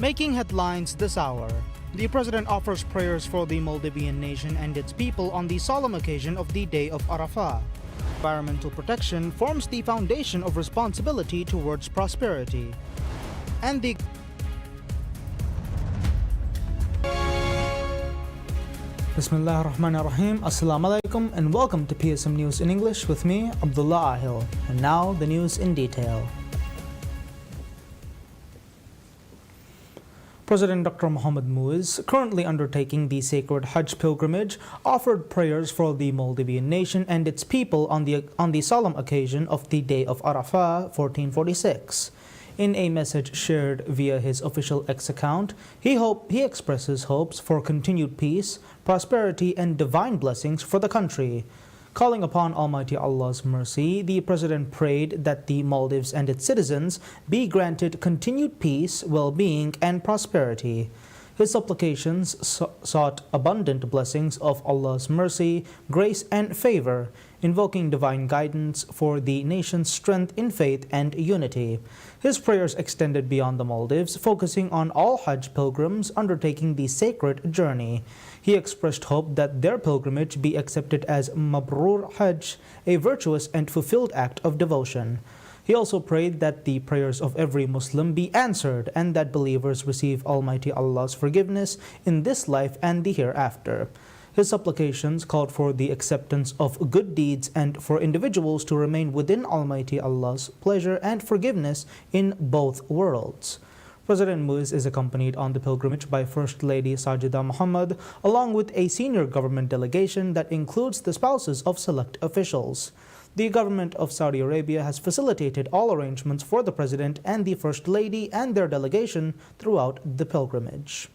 Making headlines this hour, the president offers prayers for the Maldivian nation and its people on the solemn occasion of the Day of Arafah. Environmental protection forms the foundation of responsibility towards prosperity. And the Bismillah ar-Rahman ar-Rahim. Assalamu alaikum and welcome to PSM News in English with me, Abdullah Ahil. And now the news in detail. President Dr. Mohamed Muiz, currently undertaking the sacred Hajj pilgrimage, offered prayers for the Maldivian nation and its people on the solemn occasion of the Day of Arafah 1446. In a message shared via his official X account, he expresses hopes for continued peace, prosperity, and divine blessings for the country. Calling upon Almighty Allah's mercy, the President prayed that the Maldives and its citizens be granted continued peace, well-being, and prosperity. His supplications sought abundant blessings of Allah's mercy, grace, and favor, invoking divine guidance for the nation's strength in faith and unity. His prayers extended beyond the Maldives, focusing on all Hajj pilgrims undertaking the sacred journey. He expressed hope that their pilgrimage be accepted as Mabrur Hajj, a virtuous and fulfilled act of devotion. He also prayed that the prayers of every Muslim be answered and that believers receive Almighty Allah's forgiveness in this life and the hereafter. His supplications called for the acceptance of good deeds and for individuals to remain within Almighty Allah's pleasure and forgiveness in both worlds. President Muiz is accompanied on the pilgrimage by First Lady Sajida Muhammad, along with a senior government delegation that includes the spouses of select officials. The government of Saudi Arabia has facilitated all arrangements for the President and the First Lady and their delegation throughout the pilgrimage.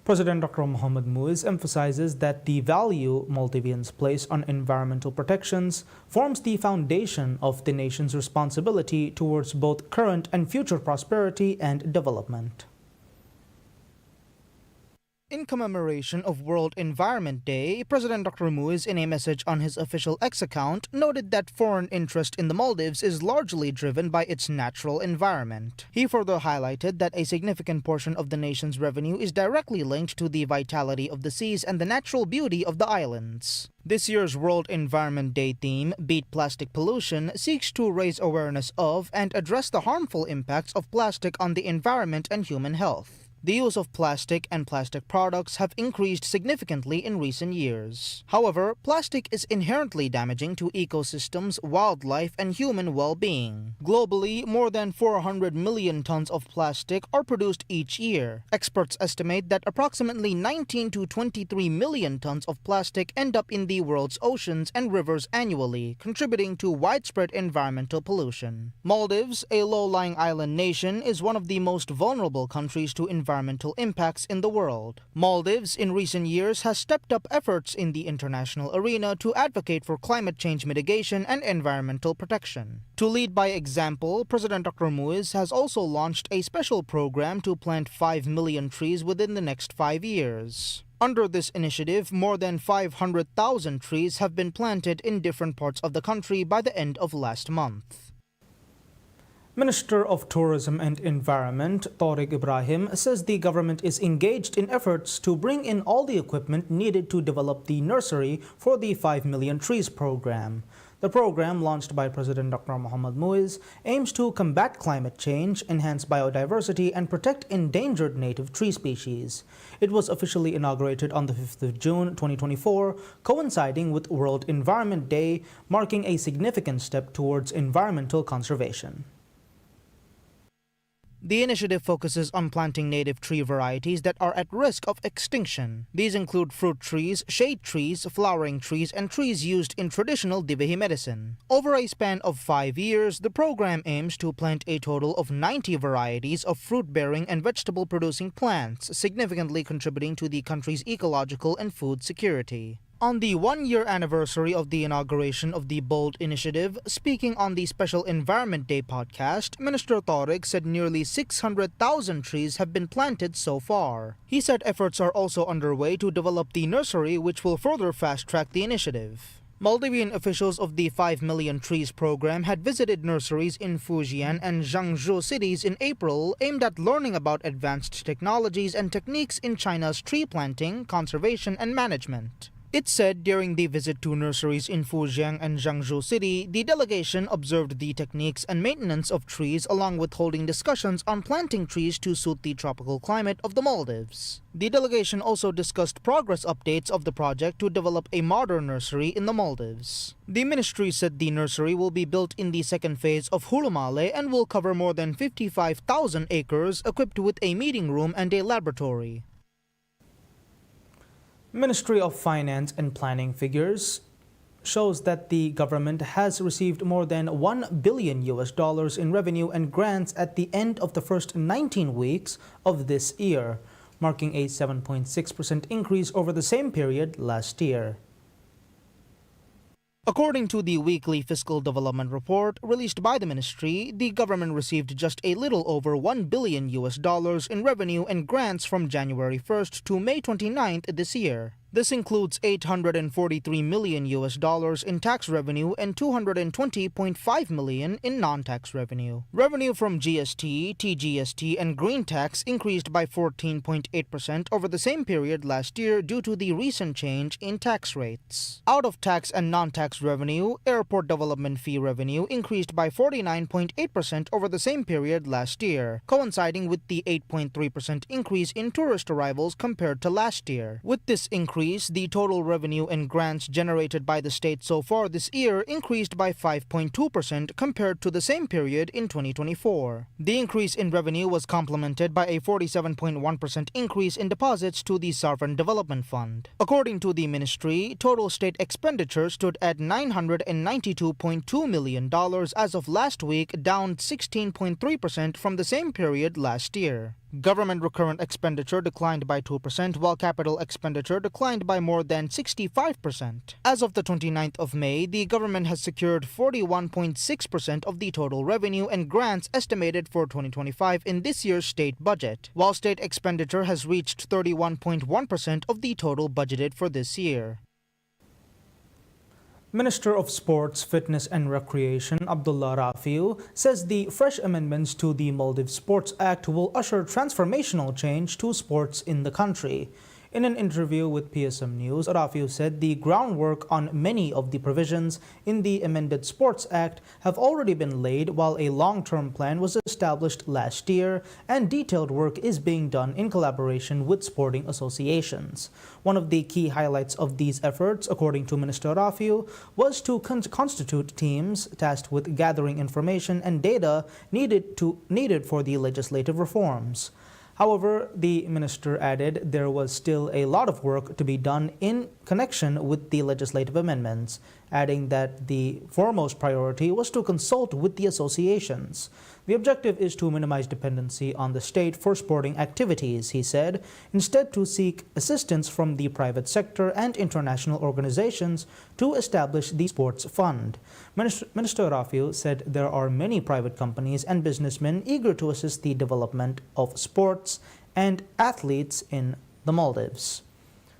President Dr. Mohamed Muiz emphasizes that the value Maldivians place on environmental protections forms the foundation of the nation's responsibility towards both current and future prosperity and development. In commemoration of World Environment Day, President Dr. Muiz, in a message on his official X account, noted that foreign interest in the Maldives is largely driven by its natural environment. He further highlighted that a significant portion of the nation's revenue is directly linked to the vitality of the seas and the natural beauty of the islands. This year's World Environment Day theme, Beat Plastic Pollution, seeks to raise awareness of and address the harmful impacts of plastic on the environment and human health. The use of plastic and plastic products have increased significantly in recent years. However, plastic is inherently damaging to ecosystems, wildlife, and human well-being. Globally, more than 400 million tons of plastic are produced each year. Experts estimate that approximately 19 to 23 million tons of plastic end up in the world's oceans and rivers annually, contributing to widespread environmental pollution. Maldives, a low-lying island nation, is one of the most vulnerable countries to environmental impacts in the world. Maldives in recent years has stepped up efforts in the international arena to advocate for climate change mitigation and environmental protection. To lead by example, President Dr. Muiz has also launched a special program to plant 5 million trees within the next 5 years. Under this initiative, more than 500,000 trees have been planted in different parts of the country by the end of last month. Minister of Tourism and Environment, Tariq Ibrahim, says the government is engaged in efforts to bring in all the equipment needed to develop the nursery for the 5 Million Trees program. The program, launched by President Dr. Mohamed Muiz, aims to combat climate change, enhance biodiversity, and protect endangered native tree species. It was officially inaugurated on the 5th of June 2024, coinciding with World Environment Day, marking a significant step towards environmental conservation. The initiative focuses on planting native tree varieties that are at risk of extinction. These include fruit trees, shade trees, flowering trees, and trees used in traditional Divehi medicine. Over a span of 5 years, the program aims to plant a total of 90 varieties of fruit-bearing and vegetable-producing plants, significantly contributing to the country's ecological and food security. On the one-year anniversary of the inauguration of the BOLD initiative, speaking on the Special Environment Day podcast, Minister Tariq said nearly 600,000 trees have been planted so far. He said efforts are also underway to develop the nursery, which will further fast-track the initiative. Maldivian officials of the 5 Million Trees program had visited nurseries in Fujian and Zhangzhou cities in April aimed at learning about advanced technologies and techniques in China's tree planting, conservation, and management. It said during the visit to nurseries in Fujian and Zhangzhou City, the delegation observed the techniques and maintenance of trees along with holding discussions on planting trees to suit the tropical climate of the Maldives. The delegation also discussed progress updates of the project to develop a modern nursery in the Maldives. The ministry said the nursery will be built in the second phase of Hulumale and will cover more than 55,000 acres equipped with a meeting room and a laboratory. Ministry of Finance and Planning figures shows that the government has received more than $1 billion in revenue and grants at the end of the first 19 weeks of this year, marking a 7.6% increase over the same period last year. According to the weekly fiscal development report released by the ministry, the government received just a little over $1 billion in revenue and grants from January 1st to May 29th this year. This includes $843 million in tax revenue and $220.5 million in non-tax revenue. Revenue from GST, TGST, and green tax increased by 14.8% over the same period last year due to the recent change in tax rates. Out-of-tax and non-tax revenue, airport development fee revenue increased by 49.8% over the same period last year, coinciding with the 8.3% increase in tourist arrivals compared to last year. With this increase, the total revenue and grants generated by the state so far this year increased by 5.2% compared to the same period in 2024. The increase in revenue was complemented by a 47.1% increase in deposits to the Sovereign Development Fund. According to the ministry, total state expenditure stood at $992.2 million as of last week, down 16.3% from the same period last year. Government recurrent expenditure declined by 2%, while capital expenditure declined by more than 65%. As of the 29th of May, the government has secured 41.6% of the total revenue and grants estimated for 2025 in this year's state budget, while state expenditure has reached 31.1% of the total budgeted for this year. Minister of Sports, Fitness and Recreation Abdullah Rafiu says the fresh amendments to the Maldives Sports Act will usher transformational change to sports in the country. In an interview with PSM News, Rafiu said the groundwork on many of the provisions in the amended Sports Act have already been laid, while a long-term plan was established last year and detailed work is being done in collaboration with sporting associations. One of the key highlights of these efforts, according to Minister Rafiu, was to constitute teams tasked with gathering information and data needed for the legislative reforms. However, the minister added there was still a lot of work to be done in connection with the legislative amendments, adding that the foremost priority was to consult with the associations. The objective is to minimize dependency on the state for sporting activities, he said, instead to seek assistance from the private sector and international organizations to establish the sports fund. Minister Rafiu said there are many private companies and businessmen eager to assist the development of sports and athletes in the Maldives,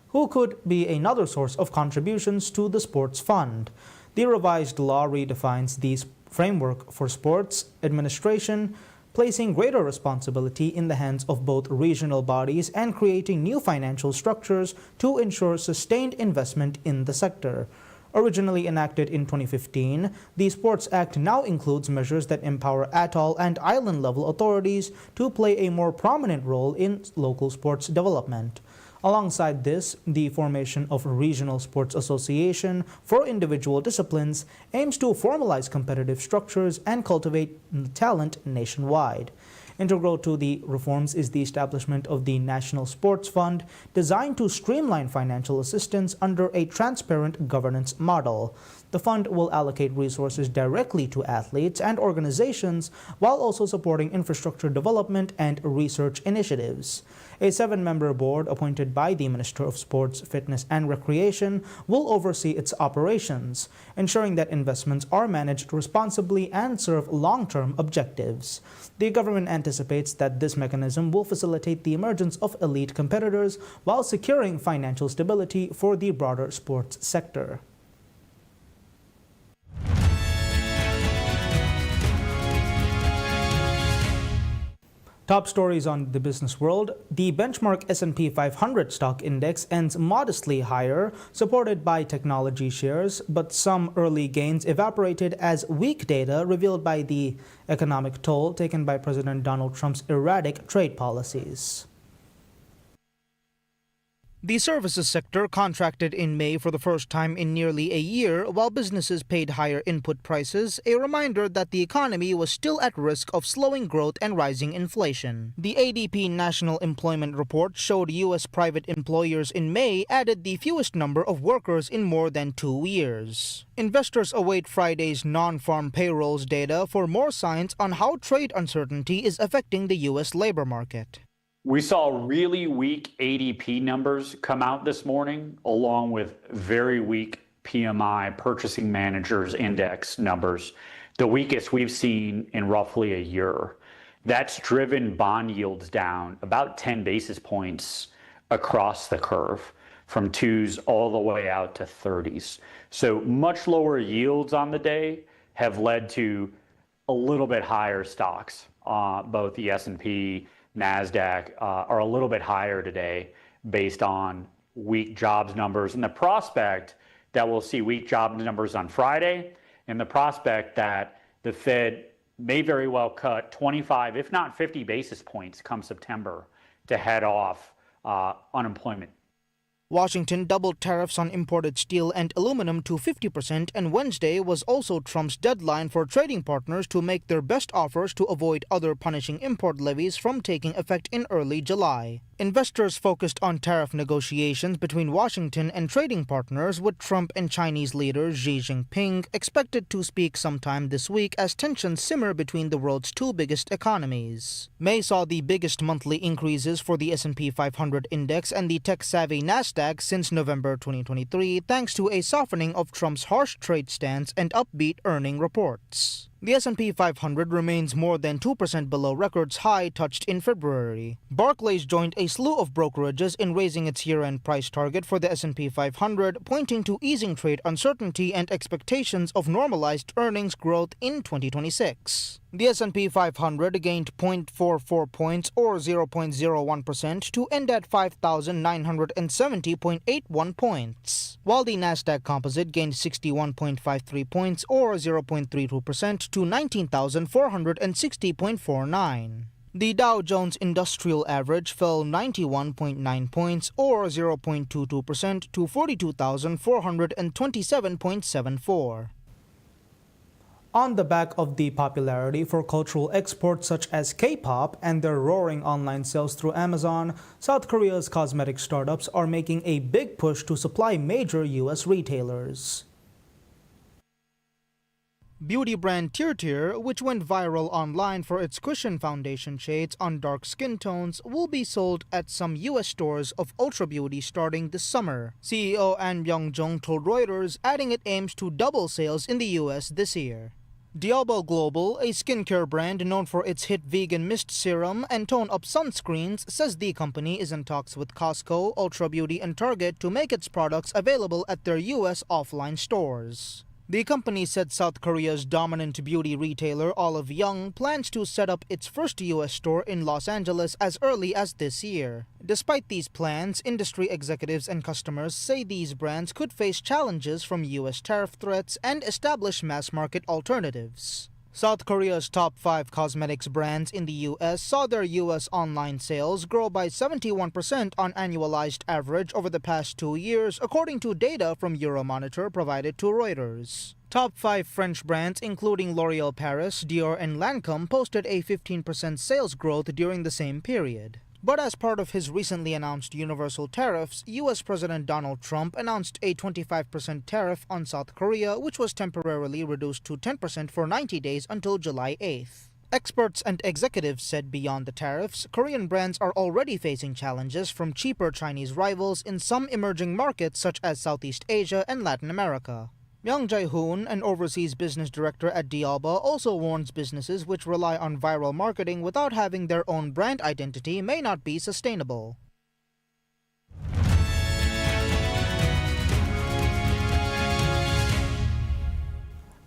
who could be another source of contributions to the sports fund. The revised law redefines the framework for sports administration, placing greater responsibility in the hands of both regional bodies and creating new financial structures to ensure sustained investment in the sector. Originally enacted in 2015, the Sports Act now includes measures that empower atoll and island-level authorities to play a more prominent role in local sports development. Alongside this, the formation of a regional sports association for individual disciplines aims to formalize competitive structures and cultivate talent nationwide. Integral to the reforms is the establishment of the National Sports Fund, designed to streamline financial assistance under a transparent governance model. The fund will allocate resources directly to athletes and organizations while also supporting infrastructure development and research initiatives. A 7-member board appointed by the Minister of Sports, Fitness and Recreation will oversee its operations, ensuring that investments are managed responsibly and serve long-term objectives. The government anticipates that this mechanism will facilitate the emergence of elite competitors while securing financial stability for the broader sports sector. Top stories on the business world. The benchmark S&P 500 stock index ends modestly higher, supported by technology shares, but some early gains evaporated as weak data revealed by the economic toll taken by President Donald Trump's erratic trade policies. The services sector contracted in May for the first time in nearly a year, while businesses paid higher input prices, a reminder that the economy was still at risk of slowing growth and rising inflation. The ADP National Employment Report showed U.S. private employers in May added the fewest number of workers in more than 2 years. Investors await Friday's non-farm payrolls data for more signs on how trade uncertainty is affecting the U.S. labor market. We saw really weak ADP numbers come out this morning, along with very weak PMI Purchasing Managers Index numbers, the weakest we've seen in roughly a year. That's driven bond yields down about 10 basis points across the curve, from 2s all the way out to 30s. So much lower yields on the day have led to a little bit higher stocks. Both the S&P, NASDAQ are a little bit higher today based on weak jobs numbers and the prospect that we'll see weak job numbers on Friday, and the prospect that the Fed may very well cut 25, if not 50 basis points come September to head off unemployment. Washington doubled tariffs on imported steel and aluminum to 50%, and Wednesday was also Trump's deadline for trading partners to make their best offers to avoid other punishing import levies from taking effect in early July. Investors focused on tariff negotiations between Washington and trading partners, with Trump and Chinese leader Xi Jinping expected to speak sometime this week as tensions simmer between the world's two biggest economies. May saw the biggest monthly increases for the S&P 500 index and the tech-savvy Nasdaq since November 2023, thanks to a softening of Trump's harsh trade stance and upbeat earning reports. The S&P 500 remains more than 2% below records high touched in February. Barclays joined a slew of brokerages in raising its year-end price target for the S&P 500, pointing to easing trade uncertainty and expectations of normalized earnings growth in 2026. The S&P 500 gained 0.44 points or 0.01% to end at 5,970.81 points, while the Nasdaq Composite gained 61.53 points or 0.32% to 19,460.49. The Dow Jones Industrial Average fell 91.9 points or 0.22% to 42,427.74. On the back of the popularity for cultural exports such as K-pop and their roaring online sales through Amazon, South Korea's cosmetic startups are making a big push to supply major U.S. retailers. Beauty brand TIRTIR, which went viral online for its cushion foundation shades on dark skin tones, will be sold at some U.S. stores of Ultra Beauty starting this summer. CEO An Byung-jung told Reuters, adding it aims to double sales in the U.S. this year. Dialbo Global, a skincare brand known for its hit vegan mist serum and tone-up sunscreens, says the company is in talks with Costco, Ultra Beauty, and Target to make its products available at their U.S. offline stores. The company said South Korea's dominant beauty retailer Olive Young plans to set up its first U.S. store in Los Angeles as early as this year. Despite these plans, industry executives and customers say these brands could face challenges from U.S. tariff threats and establish mass-market alternatives. South Korea's top 5 cosmetics brands in the U.S. saw their U.S. online sales grow by 71% on annualized average over the past 2 years, according to data from Euromonitor provided to Reuters. Top 5 French brands, including L'Oréal Paris, Dior, and Lancôme, posted a 15% sales growth during the same period. But as part of his recently announced universal tariffs, U.S. President Donald Trump announced a 25% tariff on South Korea, which was temporarily reduced to 10% for 90 days until July 8th. Experts and executives said beyond the tariffs, Korean brands are already facing challenges from cheaper Chinese rivals in some emerging markets such as Southeast Asia and Latin America. Young Jae-hoon, an overseas business director at Dialba, also warns businesses which rely on viral marketing without having their own brand identity may not be sustainable.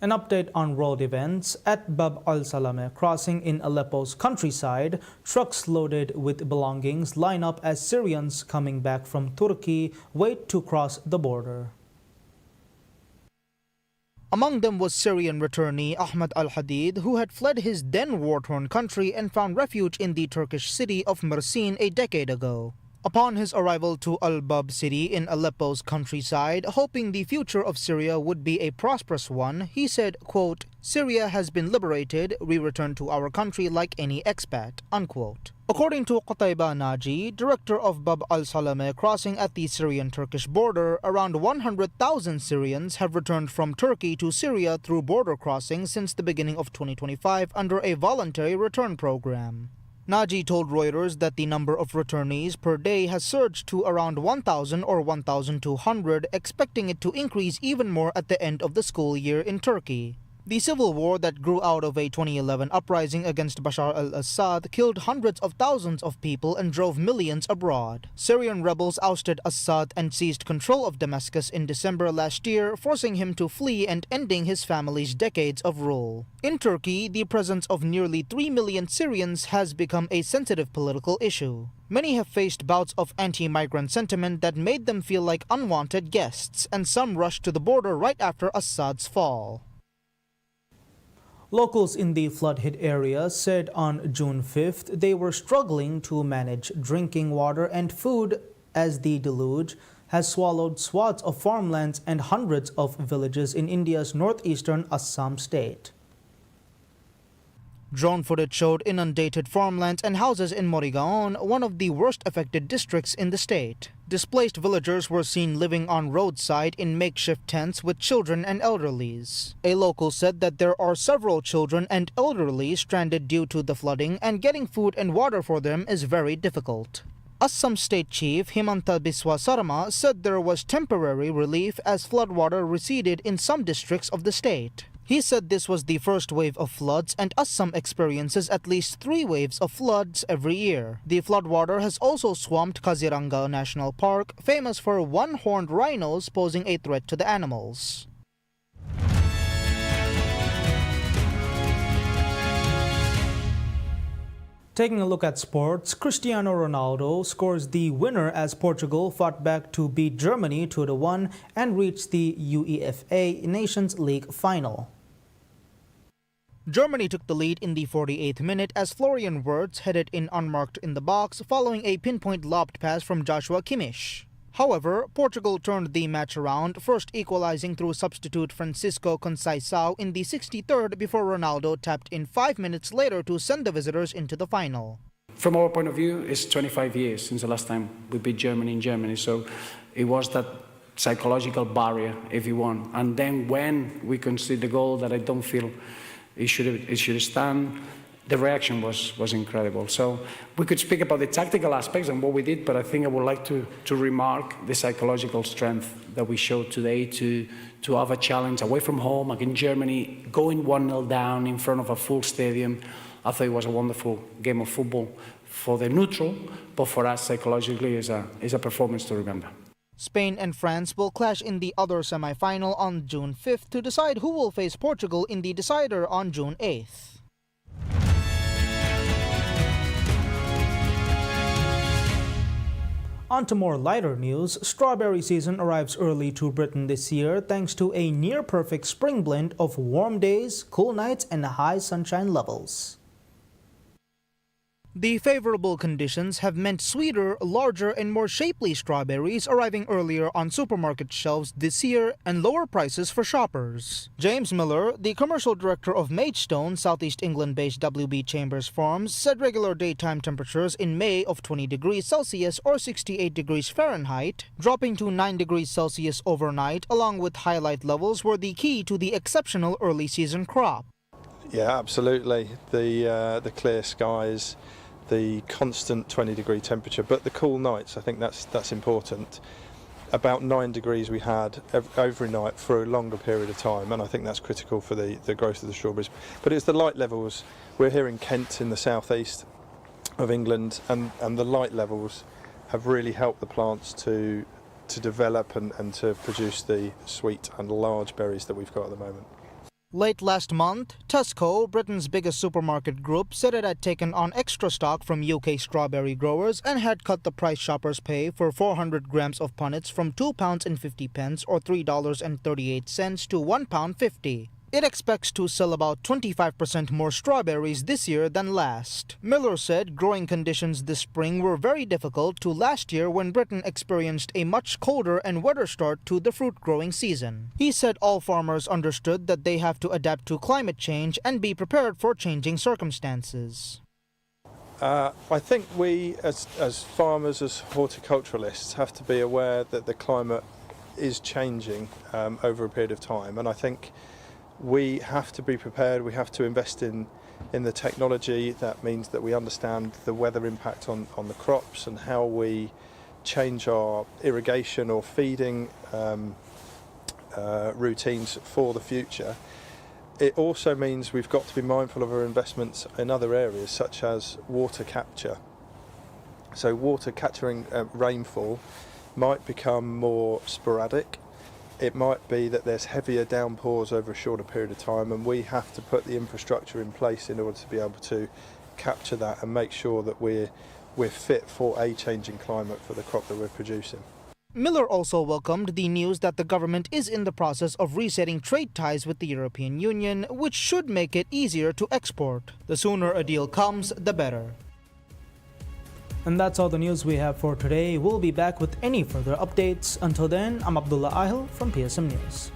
An update on world events. At Bab al-Salameh crossing in Aleppo's countryside, trucks loaded with belongings line up as Syrians coming back from Turkey wait to cross the border. Among them was Syrian returnee Ahmad al-Hadid, who had fled his then war-torn country and found refuge in the Turkish city of Mersin a decade ago. Upon his arrival to Al-Bab city in Aleppo's countryside, hoping the future of Syria would be a prosperous one, he said, quote, "Syria has been liberated, we return to our country like any expat," unquote. According to Qutayba Naji, director of Bab al-Salameh crossing at the Syrian-Turkish border, around 100,000 Syrians have returned from Turkey to Syria through border crossings since the beginning of 2025 under a voluntary return program. Naji told Reuters that the number of returnees per day has surged to around 1,000 or 1,200, expecting it to increase even more at the end of the school year in Turkey. The civil war that grew out of a 2011 uprising against Bashar al-Assad killed hundreds of thousands of people and drove millions abroad. Syrian rebels ousted Assad and seized control of Damascus in December last year, forcing him to flee and ending his family's decades of rule. In Turkey, the presence of nearly 3 million Syrians has become a sensitive political issue. Many have faced bouts of anti-migrant sentiment that made them feel like unwanted guests, and some rushed to the border right after Assad's fall. Locals in the flood-hit area said on June 5th they were struggling to manage drinking water and food as the deluge has swallowed swaths of farmlands and hundreds of villages in India's northeastern Assam state. Drone footage showed inundated farmlands and houses in Morigaon, one of the worst affected districts in the state. Displaced villagers were seen living on roadside in makeshift tents with children and elderlies. A local said that there are several children and elderly stranded due to the flooding, and getting food and water for them is very difficult. Assam State Chief Himanta Biswa Sarma said there was temporary relief as floodwater receded in some districts of the state. He said this was the first wave of floods, and Assam experiences at least 3 waves of floods every year. The floodwater has also swamped Kaziranga National Park, famous for one-horned rhinos posing a threat to the animals. Taking a look at sports, Cristiano Ronaldo scores the winner as Portugal fought back to beat Germany 2-1 and reached the UEFA Nations League final. Germany took the lead in the 48th minute as Florian Wirtz headed in unmarked in the box following a pinpoint lobbed pass from Joshua Kimmich. However, Portugal turned the match around, first equalizing through substitute Francisco Conceição in the 63rd before Ronaldo tapped in 5 minutes later to send the visitors into the final. From our point of view, it's 25 years since the last time we beat Germany in Germany, so it was that psychological barrier, if you want. And then when we conceded the goal that I don't feel it should stand, the reaction was incredible. So we could speak about the tactical aspects and what we did, but I think I would like to remark the psychological strength that we showed today to have a challenge away from home against Germany, going 1-0 down in front of a full stadium. I thought it was a wonderful game of football for the neutral, but for us psychologically is a performance to remember. Spain and France will clash in the other semi-final on June 5th to decide who will face Portugal in the decider on June 8th. On to more lighter news, strawberry season arrives early to Britain this year thanks to a near-perfect spring blend of warm days, cool nights, and high sunshine levels. The favorable conditions have meant sweeter, larger, and more shapely strawberries arriving earlier on supermarket shelves this year and lower prices for shoppers. James Miller, the commercial director of Maidstone, Southeast England-based WB Chambers Farms, said regular daytime temperatures in May of 20 degrees Celsius or 68 degrees Fahrenheit, dropping to 9 degrees Celsius overnight, along with highlight levels, were the key to the exceptional early season crop. Yeah, absolutely. The clear skies, the constant 20-degree temperature, but the cool nights, I think that's important. About 9 degrees we had every night for a longer period of time, and I think that's critical for the growth of the strawberries. But it's the light levels. We're here in Kent in the southeast of England, and the light levels have really helped the plants to develop and to produce the sweet and large berries that we've got at the moment. Late last month, Tesco, Britain's biggest supermarket group, said it had taken on extra stock from UK strawberry growers and had cut the price shoppers pay for 400 grams of punnets from £2.50 or $3.38 to £1.50. It expects to sell about 25% more strawberries this year than last. Miller said growing conditions this spring were very difficult to last year when Britain experienced a much colder and wetter start to the fruit growing season. He said all farmers understood that they have to adapt to climate change and be prepared for changing circumstances. I think we as farmers, as horticulturalists, have to be aware that the climate is changing over a period of time, and I think we have to be prepared. We have to invest in the technology. That means that we understand the weather impact on the crops and how we change our irrigation or feeding routines for the future. It also means we've got to be mindful of our investments in other areas such as water capture. So water capturing rainfall might become more sporadic. It might be that there's heavier downpours over a shorter period of time, and we have to put the infrastructure in place in order to be able to capture that and make sure that we're fit for a changing climate for the crop that we're producing. Miller also welcomed the news that the government is in the process of resetting trade ties with the European Union, which should make it easier to export. The sooner a deal comes, the better. And that's all the news we have for today. We'll be back with any further updates. Until then, I'm Abdullah Ahil from PSM News.